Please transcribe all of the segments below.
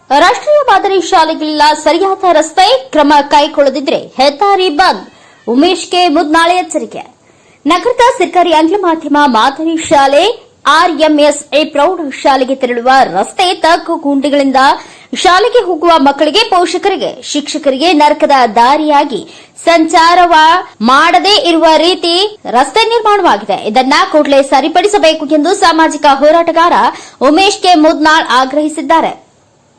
ರಾಷ್ಟ್ರೀಯ ಮಾದರಿ ಶಾಲೆಗಳಿಲ್ಲ, ಸರಿಯಾದ ರಸ್ತೆ ಕ್ರಮ ಕೈಗೊಳ್ಳದಿದ್ರೆ ಹೆದ್ದಾರಿ ಬಂದ್. ಉಮೇಶ್ಗೆ ಮುದ್ನಾಳೆ ಎಚ್ಚರಿಕೆ. ನಗರದ ಸರ್ಕಾರಿ ಆಂಗ್ಲ ಮಾಧ್ಯಮ ಮಾದರಿ ಶಾಲೆ ಆರ್ಎಂಎಸ್ಎ ಪ್ರೌಢ ಶಾಲೆಗೆ ತೆರಳುವ ರಸ್ತೆ ತಗ್ಗು ಗುಂಡಿಗಳಿಂದ ಶಾಲೆಗೆ ಹೋಗುವ ಮಕ್ಕಳಿಗೆ, ಪೋಷಕರಿಗೆ, ಶಿಕ್ಷಕರಿಗೆ ನರಕದ ದಾರಿಯಾಗಿ ಸಂಚಾರ ಮಾಡದೇ ಇರುವ ರೀತಿ ರಸ್ತೆ ನಿರ್ಮಾಣವಾಗಿದೆ. ಇದನ್ನ ಕೂಡಲೇ ಸರಿಪಡಿಸಬೇಕು ಎಂದು ಸಾಮಾಜಿಕ ಹೋರಾಟಗಾರ ಉಮೇಶ್ಗೆ ಮುದ್ನಾಳ್ ಆಗ್ರಹಿಸಿದ್ದಾರೆ.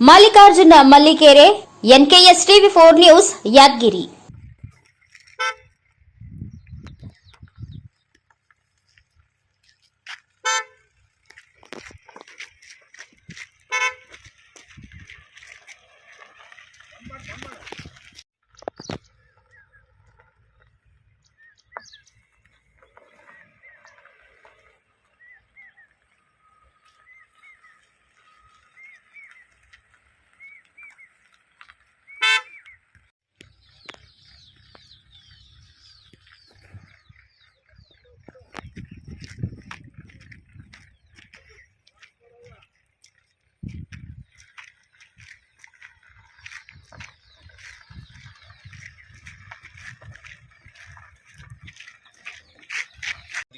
Mallikarjuna Mallikere, NKS TV 4 news, Yadgiri.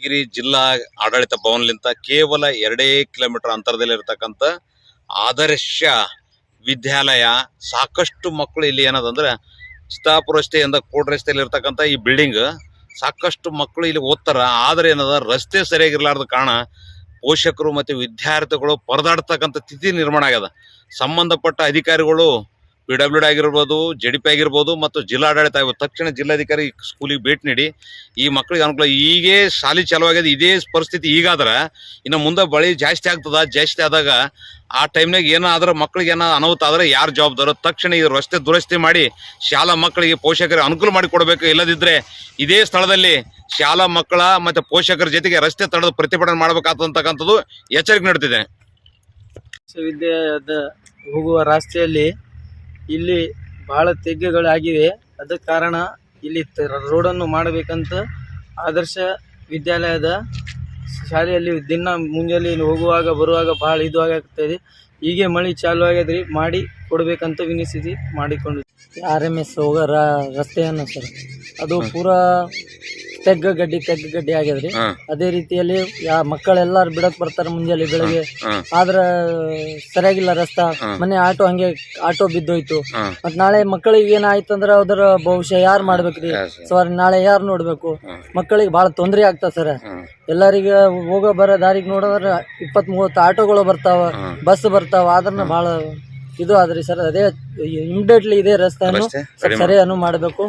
ಯಾದಗಿರಿ ಜಿಲ್ಲಾ ಆಡಳಿತ ಭವನಲಿಂದ ಕೇವಲ 2 ಕಿಲೋಮೀಟರ್ ಅಂತರದಲ್ಲಿರತಕ್ಕಂಥ ಆದರ್ಶ ವಿದ್ಯಾಲಯ. ಸಾಕಷ್ಟು ಮಕ್ಕಳು ಇಲ್ಲಿ ಏನದಂದ್ರೆ ಚಿತ್ತಾಪುರ ರಸ್ತೆಯಿಂದ ಕೋಟ್ ರಸ್ತೆಯಲ್ಲಿ ಇರ್ತಕ್ಕಂಥ ಈ ಬಿಲ್ಡಿಂಗ್ ಸಾಕಷ್ಟು ಮಕ್ಕಳು ಇಲ್ಲಿ ಓದ್ತಾರ. ಆದ್ರೆ ಏನದ ರಸ್ತೆ ಸರಿಯಾಗಿರ್ಲಾರ್ದ ಕಾರಣ ಪೋಷಕರು ಮತ್ತು ವಿದ್ಯಾರ್ಥಿಗಳು ಪರದಾಡ್ತಕ್ಕಂಥ ಸ್ಥಿತಿ ನಿರ್ಮಾಣ ಆಗ್ಯದ. ಸಂಬಂಧಪಟ್ಟ ಅಧಿಕಾರಿಗಳು PWD ಆಗಿರ್ಬೋದು, JDP ಆಗಿರ್ಬೋದು ಮತ್ತು ಜಿಲ್ಲಾಡಳಿತ ತಕ್ಷಣ ಜಿಲ್ಲಾಧಿಕಾರಿ ಸ್ಕೂಲಿಗೆ ಭೇಟಿ ನೀಡಿ ಈ ಮಕ್ಕಳಿಗೆ ಅನುಕೂಲ. ಈಗೇ ಶಾಲೆ ಚಾಲುವಾಗ್ಯದ, ಇದೇ ಪರಿಸ್ಥಿತಿ ಈಗಾದ್ರೆ ಇನ್ನು ಮುಂದೆ ಬಳಿ ಜಾಸ್ತಿ ಆಗ್ತದ. ಜಾಸ್ತಿ ಆದಾಗ ಆ ಟೈಮ್ನಾಗ ಏನಾದ್ರೆ ಮಕ್ಕಳಿಗೆ ಏನೋ ಅನಾಹುತ ಆದ್ರೆ ಯಾರು ಜವಾಬ್ದಾರ? ತಕ್ಷಣ ಈ ರಸ್ತೆ ದುರಸ್ತಿ ಮಾಡಿ ಶಾಲಾ ಮಕ್ಕಳಿಗೆ, ಪೋಷಕರಿಗೆ ಅನುಕೂಲ ಮಾಡಿ ಕೊಡಬೇಕು. ಇಲ್ಲದಿದ್ರೆ ಇದೇ ಸ್ಥಳದಲ್ಲಿ ಶಾಲಾ ಮಕ್ಕಳ ಮತ್ತು ಪೋಷಕರ ಜೊತೆಗೆ ರಸ್ತೆ ತಡೆದು ಪ್ರತಿಭಟನೆ ಮಾಡಬೇಕಾಗ್ತಕ್ಕಂಥದ್ದು ಎಚ್ಚರಿಕೆ ನೀಡುತ್ತಿದೆ. ವಿಶ್ವವಿದ್ಯಾಲಯದ ಹೋಗುವ ರಸ್ತೆಯಲ್ಲಿ ಇಲ್ಲಿ ಬಹಳ ತೆಗ್ಗುಗಳಾಗಿವೆ. ಅದಕ್ಕೆ ಕಾರಣ ಇಲ್ಲಿ ರೋಡನ್ನು ಮಾಡಬೇಕಂತ ಆದರ್ಶ ವಿದ್ಯಾಲಯದ ಶಾಲೆಯಲ್ಲಿ ದಿನ ಮುಂಜಾನೆ ಹೋಗುವಾಗ ಬರುವಾಗ ಬಹಳ ಇದು ಆಗ್ತಾಯಿದೆ. ಹೀಗೆ ಮಳೆ ಚಾಲು ಆಗ್ಯದ್ರಿ, ಮಾಡಿ ಕೊಡಬೇಕಂತ ವಿನಂತಿ ಮಾಡಿಕೊಂಡು RMS ಹೋಗೋ ರಸ್ತೆಯನ್ನು ಸರ್ ಅದು ಪೂರಾ ತೆಗ್ಗಡ್ಡಿ ಆಗ್ಯದ್ರಿ. ಅದೇ ರೀತಿಯಲ್ಲಿ ಮಕ್ಕಳೆಲ್ಲಾರು ಬಿಡಕ್ ಬರ್ತಾರೆ ಮುಂಜಾನೆ ಬೆಳಗ್ಗೆ, ಆದ್ರ ಸರಿಯಾಗಿಲ್ಲ ರಸ್ತಾ. ಮೊನ್ನೆ ಆಟೋ ಬಿದ್ದೋಯ್ತು. ಮತ್ ನಾಳೆ ಮಕ್ಕಳಿಗೆ ಏನಾಯ್ತು ಅಂದ್ರೆ ಅದರ ಭವಿಷ್ಯ ಯಾರು ಮಾಡ್ಬೇಕ್ರಿ? ಸರ್ ನಾಳೆ ಯಾರು ನೋಡ್ಬೇಕು? ಮಕ್ಕಳಿಗೆ ಬಹಳ ತೊಂದರೆ ಆಗ್ತದ ಸರ್. ಎಲ್ಲರಿಗೆ ಹೋಗೋ ಬರೋ ದಾರಿಗೆ ನೋಡಿದ್ರೆ 20-30 ಆಟೋಗಳು ಬರ್ತಾವ, ಬಸ್ ಬರ್ತಾವ. ಆದ್ರನ್ನ ಬಹಳ ಇದು ಆದ್ರಿ ಸರ್. ಅದೇ ಇಮಿಡಿಯೇಟ್ಲಿ ಇದೇ ರಸ್ತೆಯನ್ನು ಸರಿಯನ್ನು ಮಾಡಬೇಕು.